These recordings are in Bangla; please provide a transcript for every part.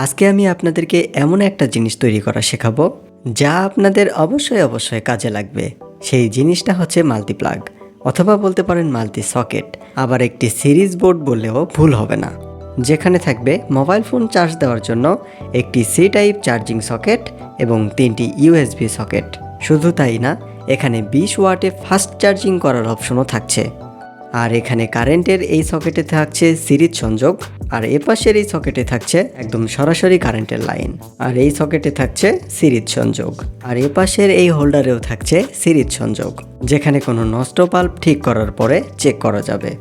আজকে আমি আপনাদেরকে এমন একটা জিনিস তৈরি করা শেখাবো যা আপনাদের অবশ্যই কাজে লাগবে। সেই জিনিসটা হচ্ছে মাল্টিপ্লাগ অথবা বলতে পারেন মাল্টি সকেট, আবার একটি সিরিজ বোর্ড বললেও ভুল হবে না। যেখানে থাকবে মোবাইল ফোন চার্জ দেওয়ার জন্য একটি সি টাইপ চার্জিং সকেট এবং 3টি ইউএসবি সকেট। শুধু তাই না, এখানে 20 ওয়াটে ফাস্ট চার্জিং করার অপশনও থাকছে। আর এখানে কারেন্টের এই সকেটে থাকছে সিরিজ সংযোগ, আর এপাশের এই সকেটে থাকছে একদম সরাসরি কারেন্টের লাইন, আর এই সকেটে থাকছে সিরিজ সংযোগ, আর এপাশের এই হোল্ডারেও থাকছে সিরিজ সংযোগ, যেখানে কোনো নষ্ট বাল্ব ঠিক করার পরে চেক করা যাবে।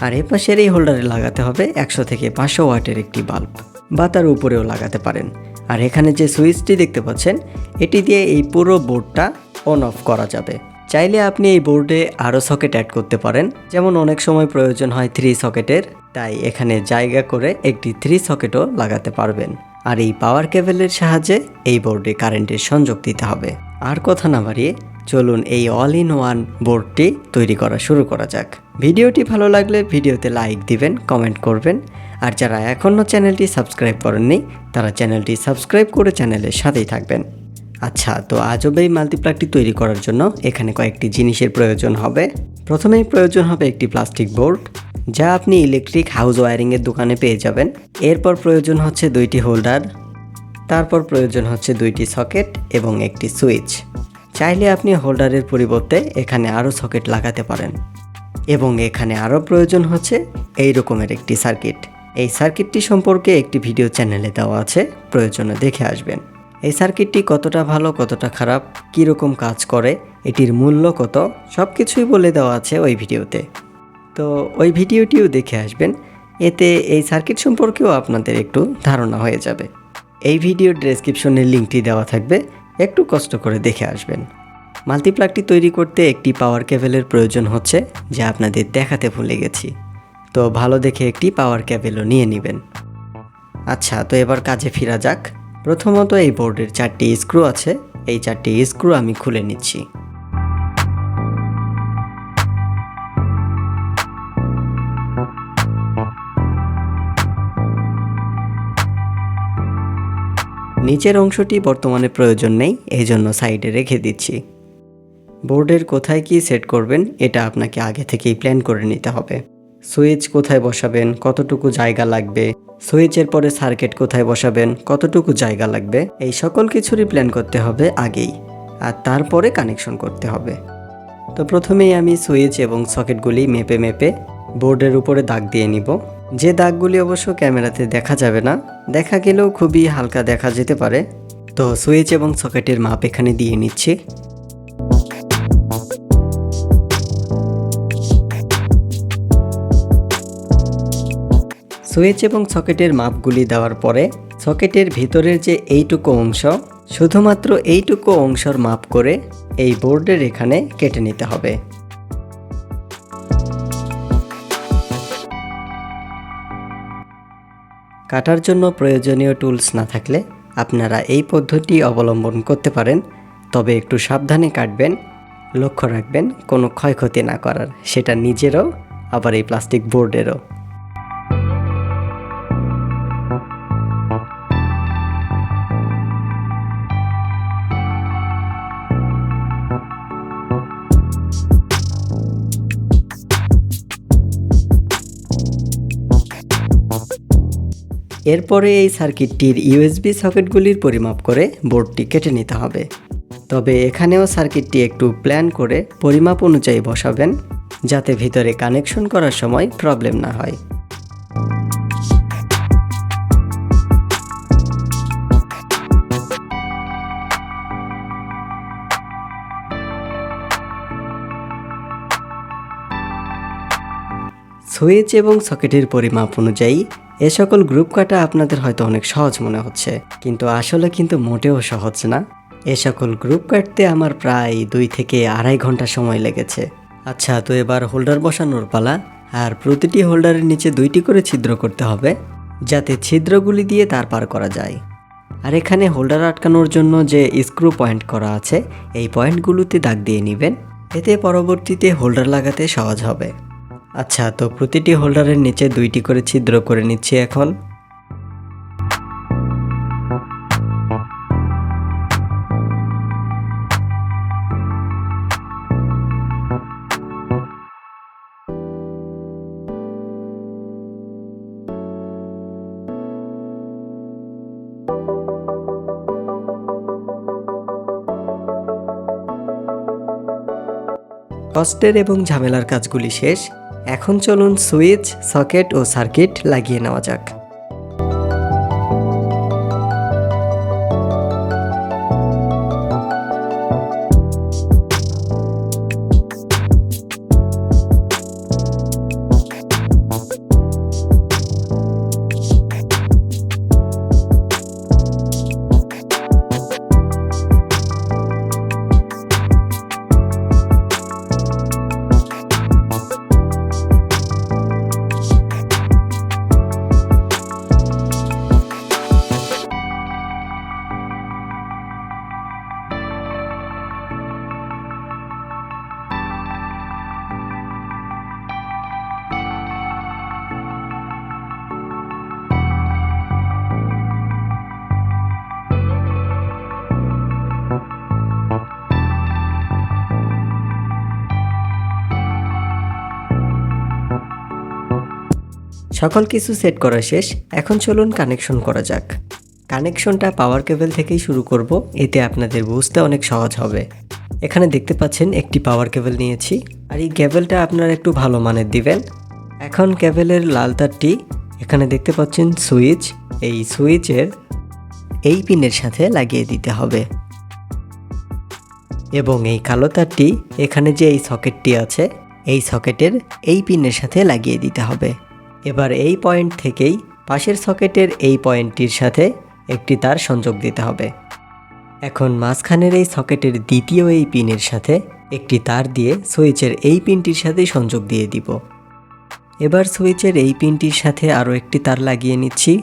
আর এপাশের এই হোল্ডারে লাগাতে হবে 100 থেকে 500 ওয়াটের একটি বাল্ব, বা তার উপরেও লাগাতে পারেন। আর এখানে যে সুইচটি দেখতে পাচ্ছেন, এটি দিয়ে এই পুরো বোর্ডটা অন অফ করা যাবে। চাইলে আপনি এই বোর্ডে আরও সকেট অ্যাড করতে পারেন, যেমন অনেক সময় প্রয়োজন হয় 3 সকেটের, তাই এখানে জায়গা করে একটি 3 সকেটও লাগাতে পারবেন। আর এই পাওয়ার কেবলের সাহায্যে এই বোর্ডে কারেন্টের সংযোগ দিতে হবে। আর কথা না বাড়িয়ে চলুন এই অল ইন ওয়ান বোর্ডটি তৈরি করা শুরু করা যাক। ভিডিওটি ভালো লাগলে ভিডিওতে লাইক দিবেন, কমেন্ট করবেন, আর যারা এখনও চ্যানেলটি সাবস্ক্রাইব করেননি তারা চ্যানেলটি সাবস্ক্রাইব করে চ্যানেলের সাথেই থাকবেন। আচ্ছা, তো আজব এই মাল্টিপ্লাগটি তৈরি করার জন্য এখানে কয়েকটি জিনিসের প্রয়োজন হবে। প্রথমেই প্রয়োজন হবে একটি প্লাস্টিক বোর্ড, যা আপনি ইলেকট্রিক হাউস ওয়্যারিংয়ের দোকানে পেয়ে যাবেন। এরপর প্রয়োজন হচ্ছে 2টি হোল্ডার, তারপর প্রয়োজন হচ্ছে 2টি সকেট এবং একটি সুইচ। চাইলে আপনি হোল্ডারের পরিবর্তে এখানে আরও সকেট লাগাতে পারেন। এবং এখানে আরও প্রয়োজন হচ্ছে এই রকমের একটি সার্কিট। এই সার্কিটটি সম্পর্কে একটি ভিডিও চ্যানেলে দেওয়া আছে, প্রয়োজনে দেখে আসবেন। এই সার্কিটটি কতটা ভালো কতটা খারাপ, কীরকম কাজ করে, এটির মূল্য কত, সব কিছুই বলে দেওয়া আছে ওই ভিডিওতে। তো ওই ভিডিওটিও দেখে আসবেন, এতে এই সার্কিট সম্পর্কেও আপনাদের একটু ধারণা হয়ে যাবে। এই ভিডিওর ডেসক্রিপশনে লিঙ্কটি দেওয়া থাকবে, একটু কষ্ট করে দেখে আসবেন। মাল্টিপ্লাগটি তৈরি করতে একটি পাওয়ার কেবলের প্রয়োজন হচ্ছে, যা আপনাদের দেখাতে ভুলে গেছি। তো ভালো দেখে একটি পাওয়ার কেবলও নিয়ে নেবেন। আচ্ছা, তো এবার কাজে ফেরা যাক। প্রথমত এই বোর্ডের 4টি স্ক্রু আছে, এই 4টি স্ক্রু আমি খুলে নিচ্ছি। নিচের অংশটি বর্তমানে প্রয়োজন নেই, এই জন্য সাইডে রেখে দিচ্ছি। বোর্ডের কোথায় কি সেট করবেন এটা আপনাকে আগে থেকেই প্ল্যান করে নিতে হবে। সুইচ কোথায় বসাবেন, কতটুকু জায়গা লাগবে, সুইচের পরে সার্কিট কোথায় বসাবেন, কতটুকু জায়গা লাগবে, এই সকল কিছুরই প্ল্যান করতে হবে আগেই, আর তারপরে কানেকশন করতে হবে। তো প্রথমেই আমি সুইচ এবং সকেটগুলি মেপে বোর্ডের উপরে দাগ দিয়ে নিব। যে দাগগুলি অবশ্য ক্যামেরাতে দেখা যাবে না, দেখা গেলেও খুবই হালকা দেখা যেতে পারে। তো সুইচ এবং সকেটের মাপ এখানে দিয়ে নিচ্ছি। সুইচ এবং সকেটের মাপগুলি দেওয়ার পরে সকেটের ভিতরের যে এইটুকু অংশ, শুধুমাত্র এইটুকু অংশের মাপ করে এই বোর্ডের এখানে কেটে নিতে হবে। কাটার জন্য প্রয়োজনীয় টুলস না থাকলে আপনারা এই পদ্ধতি অবলম্বন করতে পারেন, তবে একটু সাবধানে কাটবেন, লক্ষ্য রাখবেন কোনো ক্ষয়ক্ষতি না করার, সেটা নিজেরও আবার এই প্লাস্টিক বোর্ডেরও। এরপরে এই সার্কিটটির ইউএসবি সকেটগুলির পরিমাপ করে বোর্ডটি কেটে নিতে হবে। তবে এখানেও সার্কিটটি একটু প্ল্যান করে পরিমাপ অনুযায়ী বসাবেন, যাতে ভিতরে কানেকশন করার সময় প্রবলেম না হয়। সুইচ এবং সকেটের পরিমাপ অনুযায়ী এ সকল গ্রুপ কাটা আপনাদের হয়তো অনেক সহজ মনে হচ্ছে, কিন্তু আসলে মোটেও সহজ না। এ সকল গ্রুপ কাটতে আমার প্রায় 2 থেকে 2.5 ঘন্টা সময় লেগেছে। আচ্ছা, তো এবার হোল্ডার বসানোর পালা। আর প্রতিটি হোল্ডারের নিচে 2টি করে ছিদ্র করতে হবে, যাতে ছিদ্রগুলি দিয়ে তার পার করা যায়। আর এখানে হোল্ডার আটকানোর জন্য যে স্ক্রু পয়েন্ট করা আছে, এই পয়েন্টগুলোতে দাগ দিয়ে নেবেন, এতে পরবর্তীতে হোল্ডার লাগাতে সহজ হবে। আচ্ছা, তো প্রতিটি হোল্ডারের নিচে 2টি করে ছিদ্র করে নিচ্ছি এখন। কষ্টের এবং ঝামেলার কাজগুলি শেষ। এখন চলুন সুইচ, সকেট ও সার্কিট লাগিয়ে নেওয়া যাক। সকল কিছু সেট করা শেষ। এখন চলুন কানেকশন করা যাক। কানেকশনটা পাওয়ার কেবল থেকেই শুরু করব, এতে আপনাদের বুঝতে অনেক সহজ হবে। এখানে দেখতে পাচ্ছেন একটি পাওয়ার কেবল নিয়েছি, আর এই কেবলটা আপনারা একটু ভালো মানের দিবেন। এখন কেবলের লাল তারটি এখানে দেখতে পাচ্ছেন সুইচ, এই সুইচের এই পিনের সাথে লাগিয়ে দিতে হবে এবং এই কালো তারটি এখানে যে এই সকেটটি আছে এই সকেটের এই পিনের সাথে লাগিয়ে দিতে হবে। এবার এই পয়েন্ট থেকেই পাশের সকেটের এই পয়েন্টটির সাথে একটি তার সংযোগ দিতে হবে। এখন মাঝখানের এই সকেটের দ্বিতীয় এই পিনের সাথে একটি তার দিয়ে সুইচের এই পিনটির সাথে সংযোগ দিয়ে দিব। এবার সুইচের এই পিনটির সাথে আরও একটি তার লাগিয়ে নিচ্ছি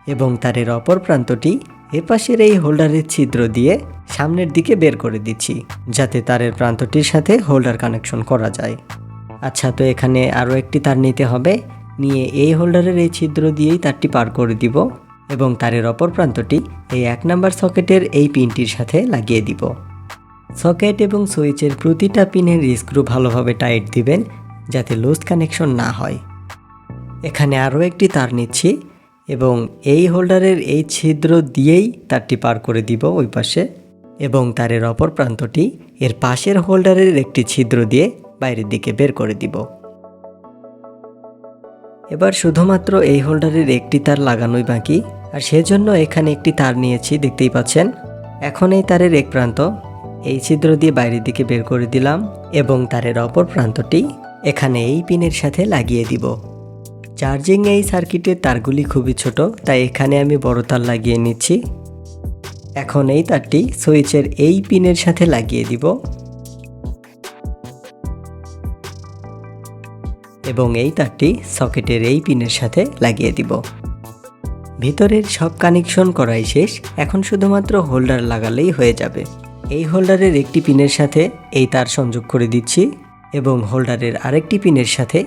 এবং তারের অপর প্রান্তটি এপাশের এই হোল্ডারের ছিদ্র দিয়ে সামনের দিকে বের করে দিচ্ছি, যাতে তারের প্রান্তটির সাথে হোল্ডার কানেকশন করা যায়। আচ্ছা, তো এখানে আরও একটি তার নিতে হবে, নিয়ে এই হোল্ডারের এই ছিদ্র দিয়েই তারটি পার করে দিব এবং তারের অপর প্রান্তটি এই 1 নাম্বার সকেটের এই পিনটির সাথে লাগিয়ে দিব। সকেট এবং সুইচের প্রতিটা পিনের স্ক্রু ভালোভাবে টাইট দিবেন, যাতে লুজ কানেকশন না হয়। এখানে আরও একটি তার নিচ্ছি এবং এই হোল্ডারের এই ছিদ্র দিয়েই তারটি পার করে দিব ওই পাশে, এবং তারের অপর প্রান্তটি এর পাশের হোল্ডারের একটি ছিদ্র দিয়ে বাইরের দিকে বের করে দিব। এবার শুধুমাত্র এই হোল্ডারের একটি তার লাগানোই বাকি, আর সেজন্য এখানে একটি তার নিয়েছি, দেখতেই পাচ্ছেন। এখন এই তারের এক প্রান্ত এই ছিদ্র দিয়ে বাইরের দিকে বের করে দিলাম এবং তারের অপর প্রান্তটি এখানে এই পিনের সাথে লাগিয়ে দিব। চার্জিং এই সার্কিটের তারগুলি খুবই ছোট, তাই এখানে আমি বড় তার লাগিয়ে নিচ্ছি। এখন এই তারটি সুইচের এই পিনের সাথে লাগিয়ে দিব এবং এই তারটি সকেটের এই পিনের সাথে লাগিয়ে দিব। ভিতরের সব কানেকশন করাই শেষ। এখন শুধুমাত্র হোল্ডার লাগালেই হয়ে যাবে। এই হোল্ডারের একটি পিনের সাথে এই তার সংযোগ করে দিচ্ছি এবং হোল্ডারের আরেকটি পিনের সাথে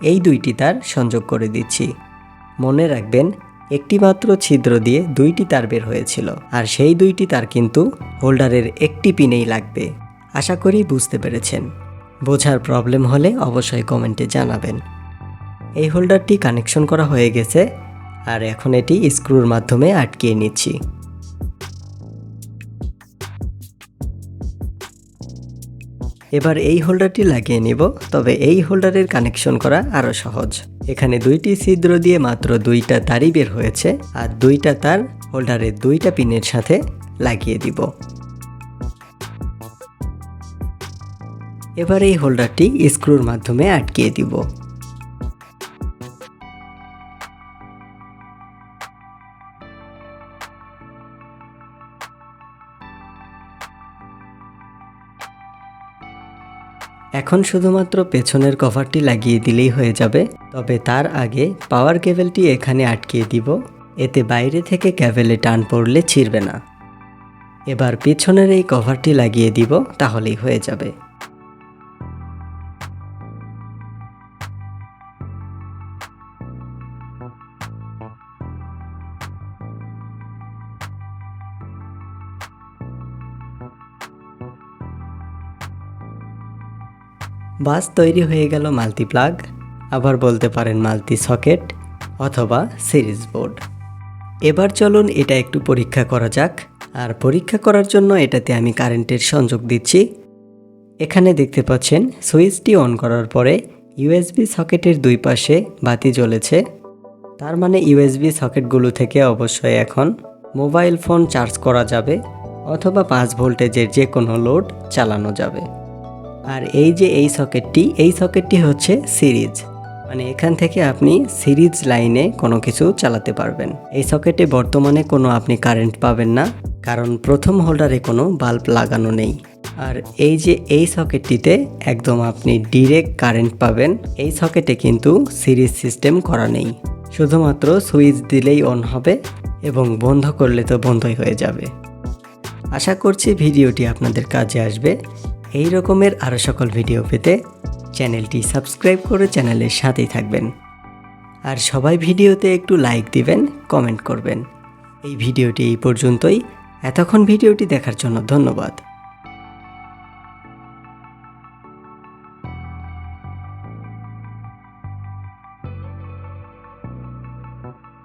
এই দুইটি তার সংযোগ করে দিচ্ছি। মনে রাখবেন, একটি মাত্র ছিদ্র দিয়ে দুইটি তার বের হয়েছিল, আর সেই দুইটি তার কিন্তু হোল্ডারের একটি পিনেই লাগবে। আশা করি বুঝতে পেরেছেন। বোঝার প্রবলেম হলে অবশ্যই কমেন্টে জানাবেন। এই হোল্ডারটি কানেকশন করা হয়ে গেছে, আর এখন এটি স্ক্রুর মাধ্যমে আটকিয়ে নিচ্ছি। এবার এই হোল্ডারটি লাগিয়ে নিব, তবে এই হোল্ডারের কানেকশন করা আরও সহজ। এখানে দুইটি ছিদ্র দিয়ে মাত্র দুইটা তারই বের হয়েছে, আর দুইটা তার হোল্ডারের দুইটা পিনের সাথে লাগিয়ে দিব। এবার এই হোল্ডারটি স্ক্রুর মাধ্যমে আটকিয়ে দিব। এখন শুধুমাত্র পেছনের কভারটি লাগিয়ে দিলেই হয়ে যাবে, তবে তার আগে পাওয়ার কেবলটি এখানে আটকিয়ে দিব, এতে বাইরে থেকে কেবলে টান পড়লে ছিঁড়বে না। এবার পেছনের এই কভারটি লাগিয়ে দিব, তাহলেই হয়ে যাবে। বাস তৈরি হয়ে গেল মাল্টি প্লাগ, আবার বলতে পারেন মাল্টি সকেট অথবা সিরিজ বোর্ড। এবার চলুন এটা একটু পরীক্ষা করা যাক। আর পরীক্ষা করার জন্য এটাতে আমি কারেন্টের সংযোগ দিচ্ছি। এখানে দেখতে পাচ্ছেন সুইচটি অন করার পরে ইউএসবি সকেটের দুই পাশে বাতি জ্বলেছে। তার মানে ইউএসবি সকেটগুলো থেকে অবশ্যই এখন মোবাইল ফোন চার্জ করা যাবে অথবা 5 ভোল্টেজের যে কোনো লোড চালানো যাবে। আর এই যে এই সকেটটি হচ্ছে সিরিজ, মানে এখান থেকে আপনি সিরিজ লাইনে কোনো কিছু চালাতে পারবেন। এই সকেটে বর্তমানে কোনো আপনি কারেন্ট পাবেন না, কারণ প্রথম হোল্ডারে কোনো বাল্ব লাগানো নেই। আর এই যে এই সকেটটিতে একদম আপনি ডিরেক্ট কারেন্ট পাবেন। এই সকেটে কিন্তু সিরিজ সিস্টেম করা নেই, শুধুমাত্র সুইচ দিলেই অন হবে এবং বন্ধ করলে তো বন্ধই হয়ে যাবে। আশা করছি ভিডিওটি আপনাদের কাজে আসবে। এই রকমের আরও সকল ভিডিও পেতে চ্যানেলটি সাবস্ক্রাইব করে চ্যানেলের সাথেই থাকবেন। আর সবাই ভিডিওতে একটু লাইক দিবেন, কমেন্ট করবেন। এই ভিডিওটি এই পর্যন্তই। এতক্ষণ ভিডিওটি দেখার জন্য ধন্যবাদ।